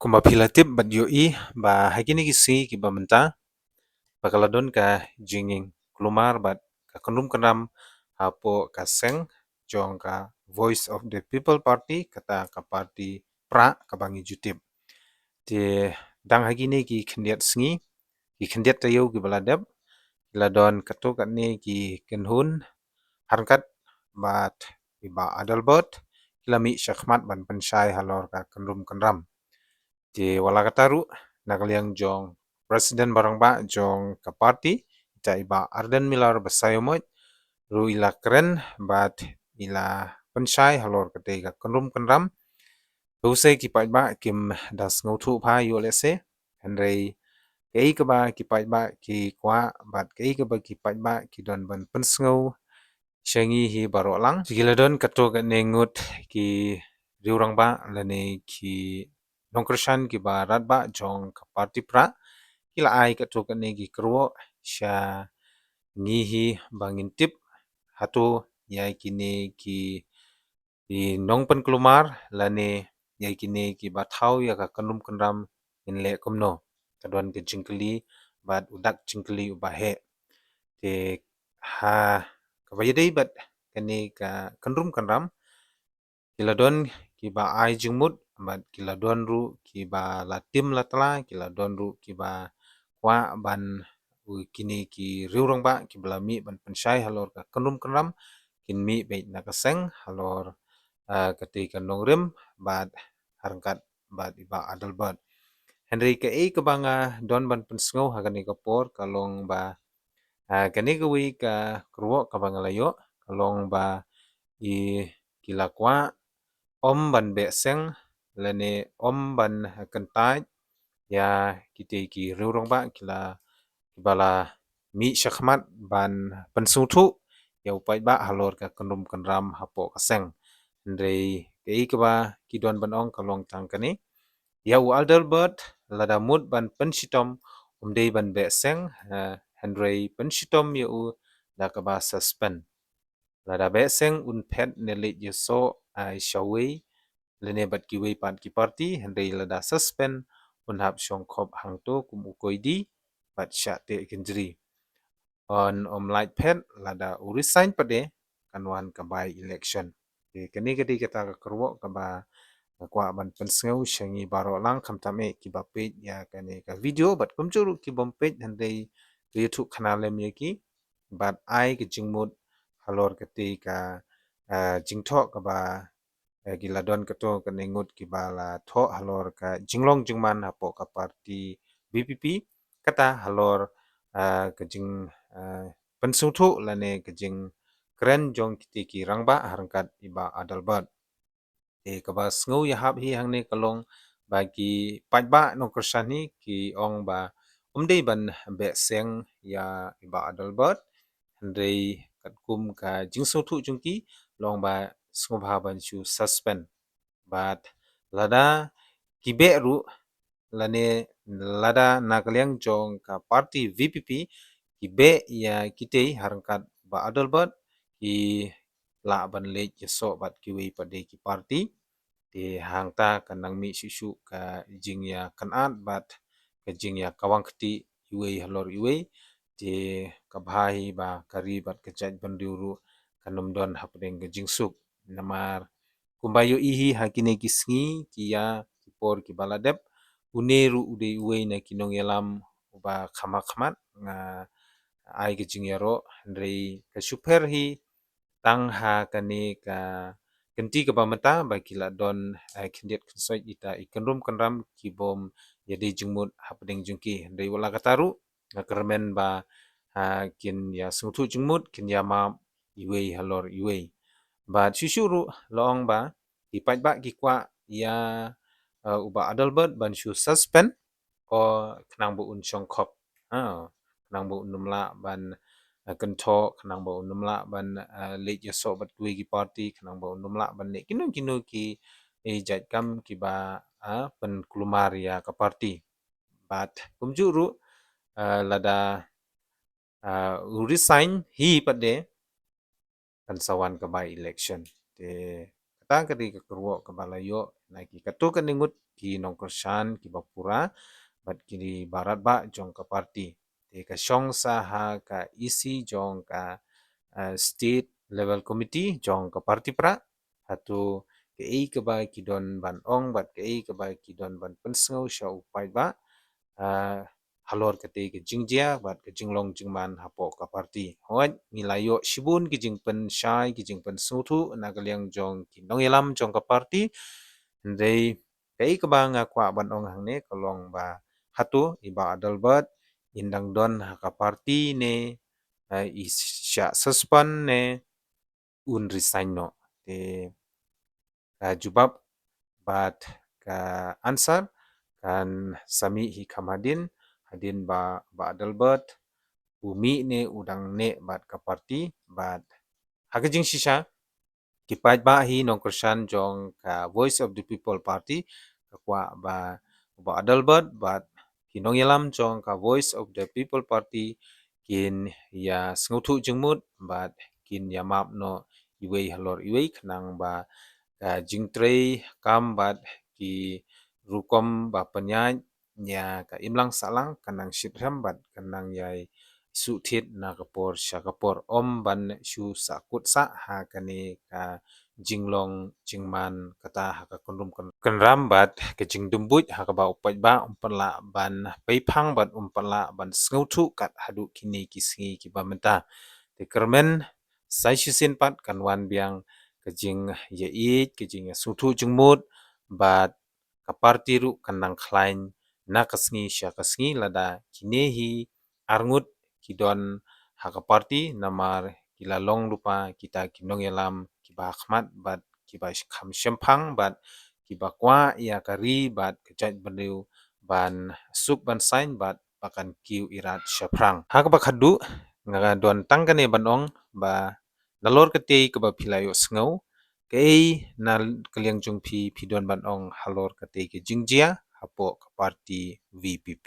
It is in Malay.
Kumapilatip bat yoi ba hagini gisi ki ba menta bakaladon ka jinging kelumar bat ka kenum kenam hapo kaseng jong ka Voice of the People Party kata ka party pra ka bangi jutip ti dang hagini ki kendiat sengi ki kendiat tayo ki baladap ladon kato katni ki kenhun harkat bat iba adalbot kilami syakmat ban pensyai halor ka kenrum kenram ti wala kataru nakaliang jong presiden barang ba jong ka party ita iba Arden Milar basayomot ru ila keren bat ila pensyai halor kate ka kenrum kenram usai ki ba kim das ngotu pha yo lese henrei kei ka ba ki ba ki kwa bat kei ka ba ki ba ki don ban pensngau shangi hi barolang giladon kato ka nengut ki riurang ba lane ki nongkrshan ki barat ba jong ka party pra kila ai kato ka ne ki kro sha ngihi bangintip hatu yai kini ki nongpen kelumar lane yai kini ki bathau ya ka kanum kenram inle komno kadwan ke jingkeli bat udak jingkeli ubahe te ha kabayadei bat kani ka kanrum kenram kiladon ki ba ai jingmut bat kiladon ru ki ba latim latla kiladon ru ki ba kwa ban kini ki riurang ba ki belami ban pensyai halor ka kanrum kenram kinmi beit nakaseng halor kati kanongrim bat harangkat bat iba adalbat Henry ka e kabanga don ban pensngau hagani kapor kalong ba kani kawi ka kruo kabanga layo kalong ba i kilakwa om ban beseng lane om ban kentai ya kiti ki riurang ba kila kibala mi syakmat ban pensutu ya upai ba halor ka kenrum kenram hapo kaseng Henry kei kaba kidon ban ong kalong tangkani ya u Adalbert lada mut ban pensitom umdei ban beseng Henry pensitom ya u da kaba suspend lada beseng un pet nelit yeso shawi lene bat kiwi pat ki party Henry lada suspend un hap syongkop hangto kum ukoidi bat syate kinjri on light pet lada u resign pade kanwan kabai election kani kadi kata kerwo kaba kwa ban pensngau shangi baro lang kamtame ki bapet ya kani ka video bat kumjuru ki bompet handai youtube kanalem yaki bat ai ki jingmut halor kati ka jingtho kaba giladon kato kaningut ki bala tho halor ka jinglong jingman hapo ka party BPP kata halor ka jing pensuthu lane ka jing keren jong kiti ki rangba harangkat iba adalbat kaba sngu ya hap hi hangne kalong bagi pajba no kersani ki ong ba umdei ban beseng ya iba adalbat handrei katkum ka jingsuthu jungki long ba sngu ban chu suspend bat lada kibe ru lane lada nakaliang jong ka party VPP kibe ya kitei harangkat ba adalbat ki la ban le yeso bat kiwi pade ki party di hangta kanang mi susu ka jing ya kanat bat ka jing ya kawang keti iwe halor iwe di kabhai ba kari bat kejat bandiuru kanum don hapdeng ke jingsuk namar kumbayo ihi hakine kisngi kia kipor ki baladep uneru ude uwe na kinong yalam uba khama khamat nga ai ke jing yaro ndrei ka super hi tang ha kani ka kenti ka pamata bagi la don kendiat kensoi ita ikenrum kenram kibom jadi jengmut hapdeng jengki ndrei wala kataru ngakermen ba kin ya sungtu jengmut kin ya ma iwe halor iwe ba syusyuru loong ba ipat ba ki kwa ya uba adalbert ban syu suspend ko kenang bu un syongkop kenang bu numla ban kentho kenang ba numla ban late yaso bat kuwi ki party kenang ba numla ban ne kinu kinu ki jat kam ki ba pen kelumar ya ka party bat kumjuru lada resign hi pade kan sawan ka by election te kata kadi ka kerwo ka balayo naki katu kan ningut ki nongkosan ki bapura bat kini barat ba jong ka party te ka shong saha ka isi jong ka state level committee jong ka party pra hatu ke ei ke ba ki don ban ong bat ke ei ke ba ki don ban pensau sha upai ba halor ke te ke jingjia bat ke jinglong jingman hapo ka party hoi milayo shibun ki jingpen shai ki jingpen sutu na kaliang jong ki nongelam jong ka party ndei ke ei ke ba ngakwa ban ong hang ne kolong ba hatu iba adalbat indang don ka party ne isya suspend ne un resign no te jubab bat ka answer kan sami hi kamadin hadin ba adalbat umi ne udang ne bat ka party bat hakajing shisha kipat ba hi nongkersan jong ka voice of the people party kwa ba adalbat bat kinongilam jong ka voice of the people party kin ya snguthu jengmut bat kin ya map no iwei halor iwei khnang ba jingtrei kam bat ki rukom ba penyai nya ka imlang salang kanang shipram bat kanang yai su thit na kapor shakapor om ban shu sakut sa ha kani ka jinglong jingman kata ha ka kunrum kanram bat ke jingdumbut ha ka ba upai ba umpala ban peipang bat umpala ban sngutu kat hadu kini kisngi ki ba menta te kermen sai shisin pat kanwan biang kejing ye it kejing ya sutu jengmut bat kaparti ru kanang klain na kasngi sya kasngi lada kinehi arngut kidon hakaparti namar kilalong lupa kita kinong yalam kiba khmat bat kiba kham shempang bat kiba kwa ya kari bat kejat beliu ban sup ban sain bat pakan kiu irat syaprang hakaba khadu ngaga don tangkane banong ba nalor kete keba philayo sngau kei na kaliang jungpi pidon ban ong halor kate ke jingjia hapo party VPP